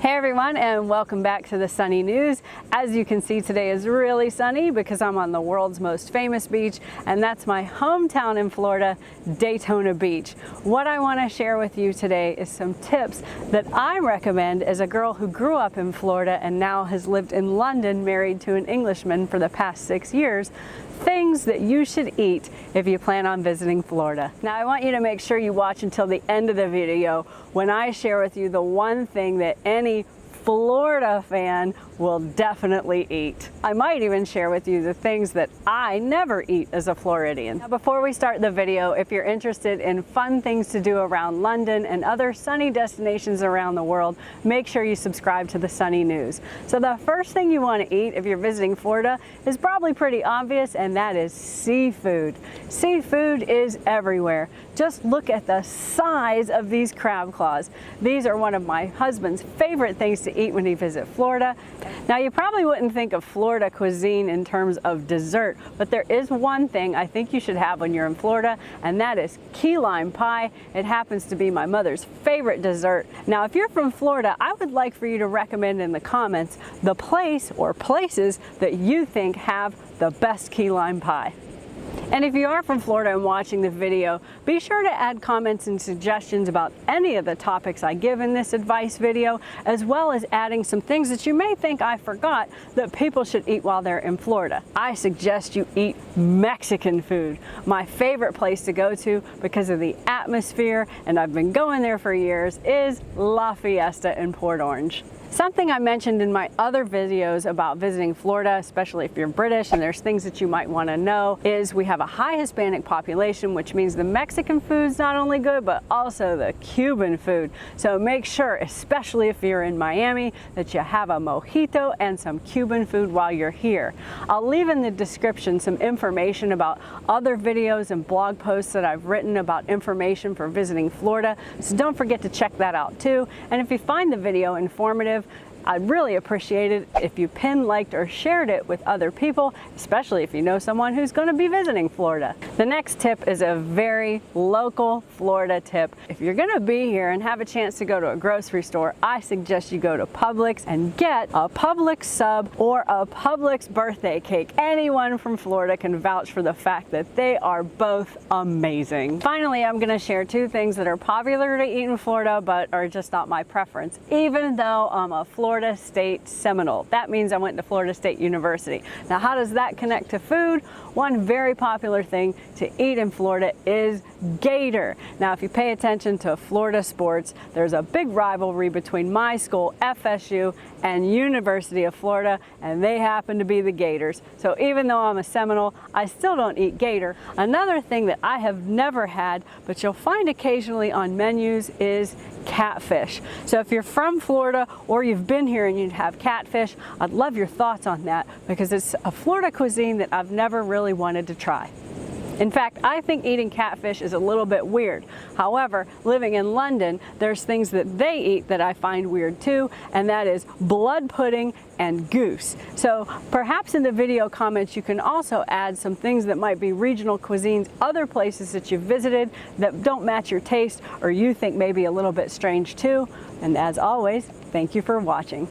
Hey everyone, and welcome back to the Sunny News. As you can see, today is really sunny because I'm on the world's most famous beach, and that's my hometown in Florida, Daytona Beach. What I want to share with you today is some tips that I recommend as a girl who grew up in Florida and now has lived in London married to an Englishman for the past 6 years. Things that you should eat if you plan on visiting Florida. Now I want you to make sure you watch until the end of the video when I share with you the one thing that any Florida fan will definitely eat. I might even share with you the things that I never eat as a Floridian. Now, before we start the video, if you're interested in fun things to do around London and other sunny destinations around the world, make sure you subscribe to the Sunny News. So the first thing you want to eat if you're visiting Florida is probably pretty obvious, and that is seafood. Seafood is everywhere. Just look at the size of these crab claws. These are one of my husband's favorite things to eat when he visits Florida. Now you probably wouldn't think of Florida cuisine in terms of dessert, but there is one thing I think you should have when you're in Florida, and that is key lime pie. It happens to be my mother's favorite dessert. Now if you're from Florida, I would like for you to recommend in the comments the place or places that you think have the best key lime pie. And if you are from Florida and watching the video, be sure to add comments and suggestions about any of the topics I give in this advice video, as well as adding some things that you may think I forgot that people should eat while they're in Florida. I suggest you eat Mexican food, my favorite place to go to because of the atmosphere, and I've been going there for years, is La Fiesta in Port Orange. Something I mentioned in my other videos about visiting Florida, especially if you're British and there's things that you might want to know, is we have a high Hispanic population, which means the Mexican food's not only good, but also the Cuban food. So make sure, especially if you're in Miami, that you have a mojito and some Cuban food while you're here. I'll leave in the description some information about other videos and blog posts that I've written about information for visiting Florida, so don't forget to check that out too. And if you find the video informative, I'd really appreciate it if you pinned, liked, or shared it with other people, especially if you know someone who's going to be visiting Florida. The next tip is a very local Florida tip. If you're going to be here and have a chance to go to a grocery store, I suggest you go to Publix and get a Publix sub or a Publix birthday cake. Anyone from Florida can vouch for the fact that they are both amazing. Finally, I'm going to share two things that are popular to eat in Florida but are just not my preference, even though I'm a Florida State Seminole. That means I went to Florida State University. Now, how does that connect to food? One very popular thing to eat in Florida is gator. Now, if you pay attention to Florida sports, there's a big rivalry between my school, FSU, and University of Florida, and they happen to be the Gators. So even though I'm a Seminole, I still don't eat gator. Another thing that I have never had, but you'll find occasionally on menus, is catfish. So if you're from Florida or you've been here and you have catfish, I'd love your thoughts on that because it's a Florida cuisine that I've never really wanted to try. In fact, I think eating catfish is a little bit weird. However, living in London, there's things that they eat that I find weird too, and that is blood pudding and goose. So perhaps in the video comments you can also add some things that might be regional cuisines, other places that you've visited that don't match your taste or you think may be a little bit strange too. And as always, thank you for watching.